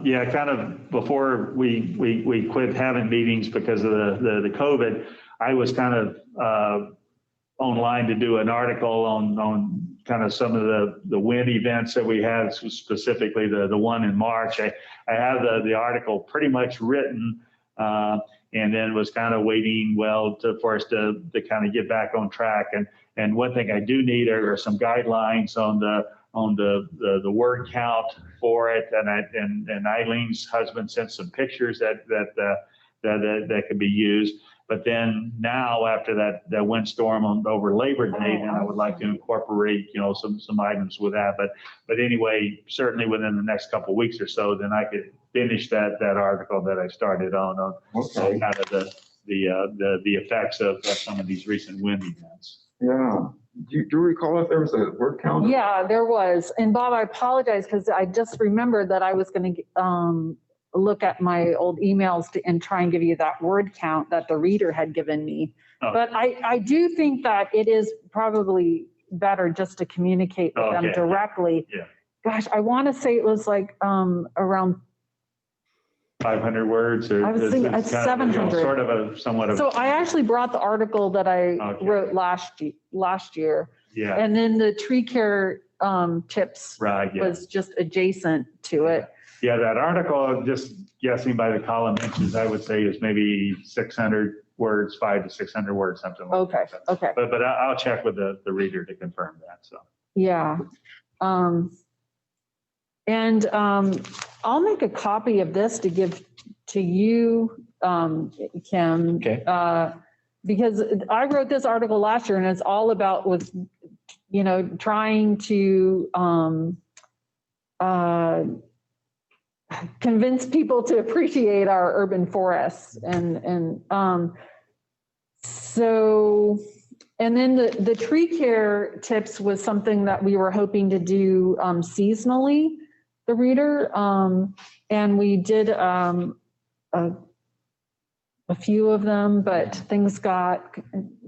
Yeah, kind of before we quit having meetings because of the COVID, I was kind of online to do an article on kind of some of the wind events that we had, specifically the one in March. I have the article pretty much written, and then was kind of waiting, for us to kind of get back on track. And one thing I do need are some guidelines on the word count for it. And Eileen's husband sent some pictures that could be used. But then now, after that windstorm over Labor Day, then I would like to incorporate, some items with that. But anyway, certainly within the next couple of weeks or so, then I could finish that article that I started on kind of the effects of some of these recent wind events. Yeah. Do you recall if there was a word count? Yeah, there was. And Bob, I apologize because I just remembered that I was going to look at my old emails and try and give you that word count that the reader had given me. Oh. But I do think that it is probably better just to communicate with them directly. Yeah. Gosh, I want to say it was like around 500 words, or I was thinking it's 700. Sort of a somewhat of. So I actually brought the article that I wrote last year. Yeah. And then the tree care tips was just adjacent to it. Yeah, that article, just guessing by the column inches, I would say is maybe 600 words, 500 to 600 words, something like that. Okay. But I'll check with the reader to confirm that. So. Yeah. And I'll make a copy of this to give to you, Kim. Okay. Because I wrote this article last year and it's all about trying to convince people to appreciate our urban forests. And then the tree care tips was something that we were hoping to do seasonally, the reader. And we did a few of them, but things got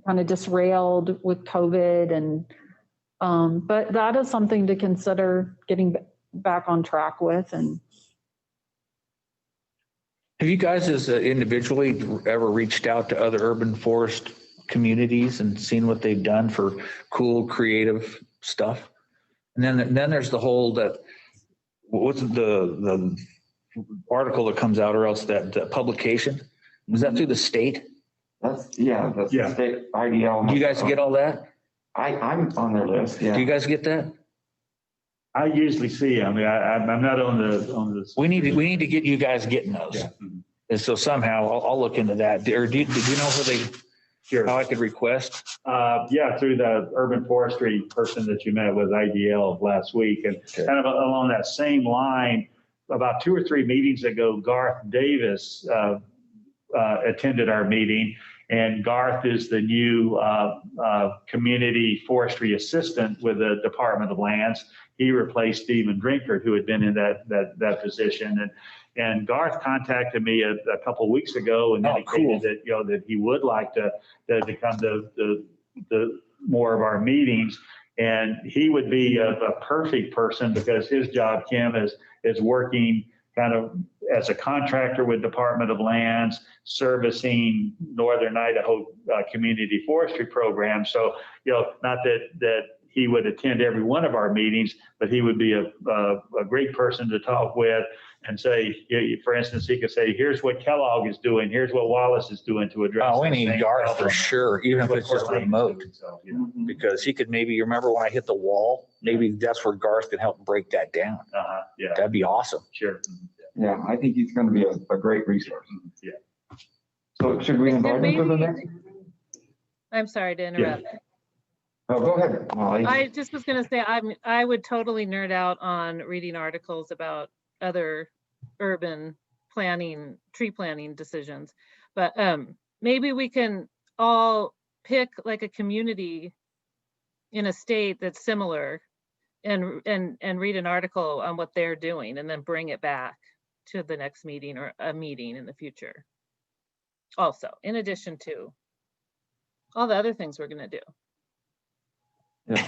kind of disrailed with COVID. And but that is something to consider getting back on track with. And have you guys as individually ever reached out to other urban forest communities and seen what they've done for cool, creative stuff? And then there's the whole what's the article that comes out, or else that publication? Was that through the state? That's the state IDL. Do you guys get all that? I'm on their list. Yeah. Do you guys get that? I usually see. I mean, I'm not on the. We need to get you guys getting those. Yeah. And so somehow I'll look into that. Or did you know how I could request? Through the urban forestry person that you met with IDL last week. And kind of along that same line, about 2 or 3 meetings ago, Garth Davis attended our meeting. And Garth is the new community forestry assistant with the Department of Lands. He replaced Stephen Drinkard, who had been in that position. And Garth contacted me a couple of weeks ago and indicated that he would like to come to the more of our meetings. And he would be a perfect person because his job, Kim, is working kind of as a contractor with Department of Lands, servicing Northern Idaho community forestry program. So, not that he would attend every one of our meetings, but he would be a great person to talk with and say, for instance, he could say, here's what Kellogg is doing, here's what Wallace is doing to address. Oh, we need Garth for sure, even if it's just remote. So, because he could maybe, remember when I hit the wall, maybe that's where Garth could help break that down. Yeah. That'd be awesome. Sure. Yeah, I think he's going to be a great resource. Yeah. So should we invite him to the next? I'm sorry to interrupt. Oh, go ahead, Molly. I just was going to say, I would totally nerd out on reading articles about other urban planning, tree planting decisions. But maybe we can all pick like a community in a state that's similar and read an article on what they're doing and then bring it back to the next meeting or a meeting in the future. Also, in addition to all the other things we're going to do. Yeah.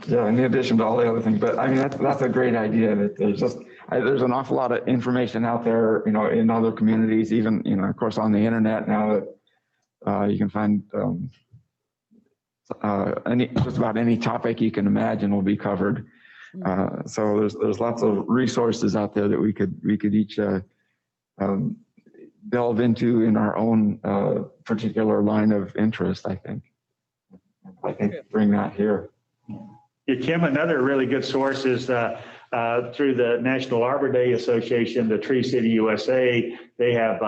Yeah, in addition to all the other things, but I mean, that's a great idea that there's an awful lot of information out there, in other communities, even, of course, on the internet now that you can find just about any topic you can imagine will be covered. So there's lots of resources out there that we could each delve into in our own particular line of interest, I think bring that here. Yeah, Kim, another really good source is through the National Arbor Day Association, the Tree City USA. They have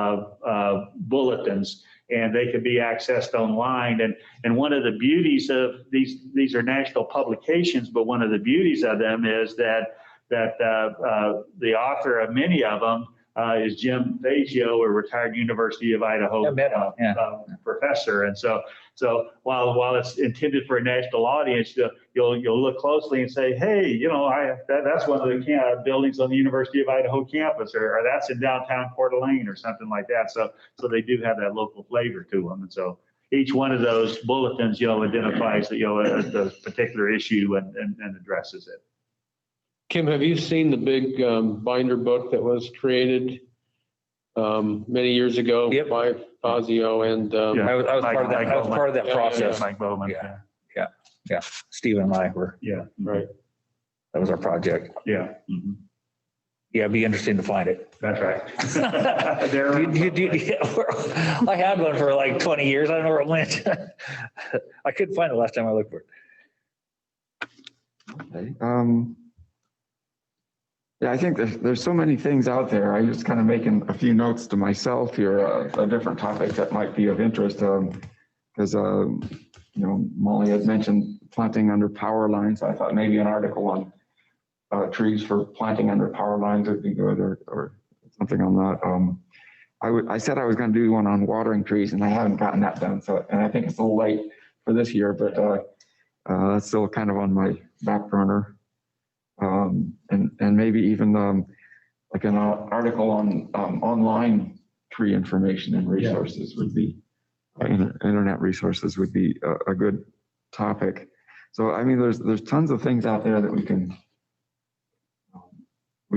bulletins, and they can be accessed online. And one of the beauties of these are national publications, but one of the beauties of them is that the author of many of them is Jim Fazio, a retired University of Idaho professor. And so while it's intended for a national audience, you'll look closely and say, hey, that's one of the buildings on the University of Idaho campus, or that's in downtown Coeur d'Alene or something like that. So they do have that local flavor to them. And so each one of those bulletins, identifies the particular issue and addresses it. Kim, have you seen the big binder book that was created many years ago by Fazio and I was part of that. I was part of that process. Mike Bowman. Yeah. Stephen and I were. Yeah. Right. That was our project. Yeah. Mm-hmm. Yeah, it'd be interesting to find it. That's right. I had one for like 20 years. I don't know where it went. I couldn't find it last time I looked for it. Okay. Yeah, I think there's so many things out there. I was kind of making a few notes to myself here, a different topic that might be of interest, because Molly had mentioned planting under power lines. I thought maybe an article on trees for planting under power lines would be good, or something on that. I said I was going to do one on watering trees, and I haven't gotten that done. And I think it's a little late for this year, but that's still kind of on my back burner. And maybe even like an article on online tree information and resources would be, internet resources would be a good topic. So I mean, there's tons of things out there that we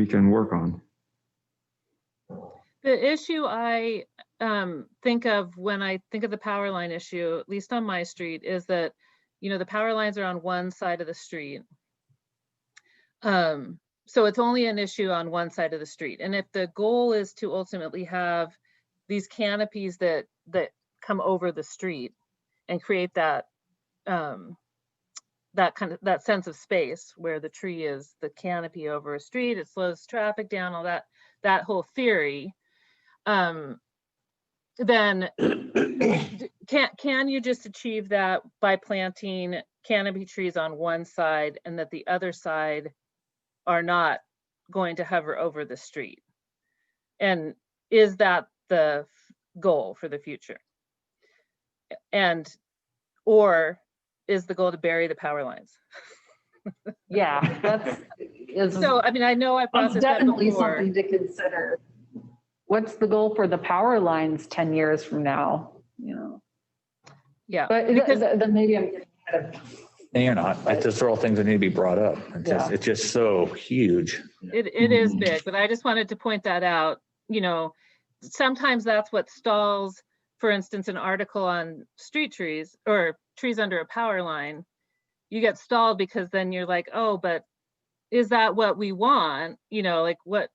can work on. The issue I think of when I think of the power line issue, at least on my street, is that the power lines are on one side of the street. So it's only an issue on one side of the street. And if the goal is to ultimately have these canopies that come over the street and create that that sense of space where the tree is the canopy over a street, it slows traffic down, all that whole theory, then can you just achieve that by planting canopy trees on one side and that the other side are not going to hover over the street? And is that the goal for the future? Or is the goal to bury the power lines? Yeah, so I mean, I know I've that's definitely something to consider. What's the goal for the power lines 10 years from now? Yeah, but then maybe I'm getting ahead of. And you're not. Those are all things that need to be brought up. It's just so huge. It is big, but I just wanted to point that out. Sometimes that's what stalls, for instance, an article on street trees or trees under a power line. You get stalled because then you're like, oh, but is that what we want? Like what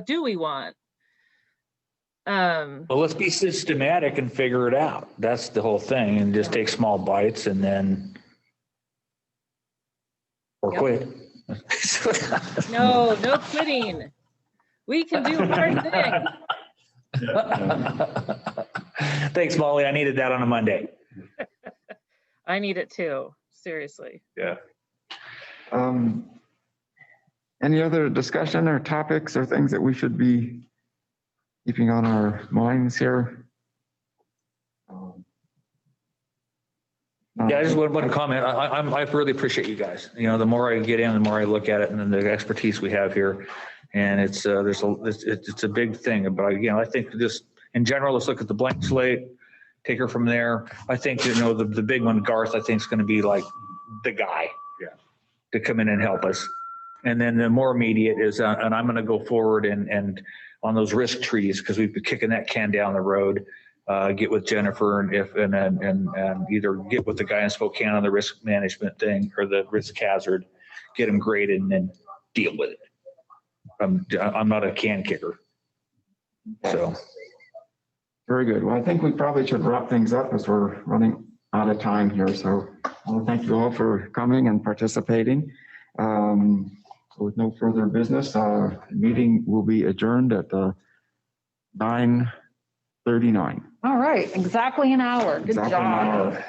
do we want? Well, let's be systematic and figure it out. That's the whole thing, and just take small bites and then. Or quit. No quitting. We can do hard things. Thanks, Molly. I needed that on a Monday. I need it too. Seriously. Yeah. Any other discussion or topics or things that we should be keeping on our minds here? Yeah, I just want to comment. I really appreciate you guys. The more I get in, the more I look at it, and then the expertise we have here, and it's a big thing. But I think just in general, let's look at the blank slate, take her from there. I think the big one, Garth, I think is going to be like the guy. Yeah. to come in and help us. And then the more immediate is, and I'm going to go forward and on those risk trees, because we've been kicking that can down the road, get with Jennifer and either get with the guy in Spokane on the risk management thing or the risk hazard, get them graded and then deal with it. I'm not a can kicker. So. Very good. Well, I think we probably should wrap things up as we're running out of time here. So I'll thank you all for coming and participating. So with no further business, meeting will be adjourned at 9:39. All right, exactly an hour. Good Exactly an job. hour.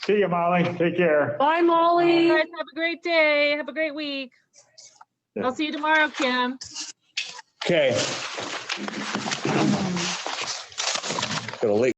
See you, Molly. Take care. Bye, Molly. You guys have a great day. Have a great week. I'll see you tomorrow, Kim. Okay. Got a late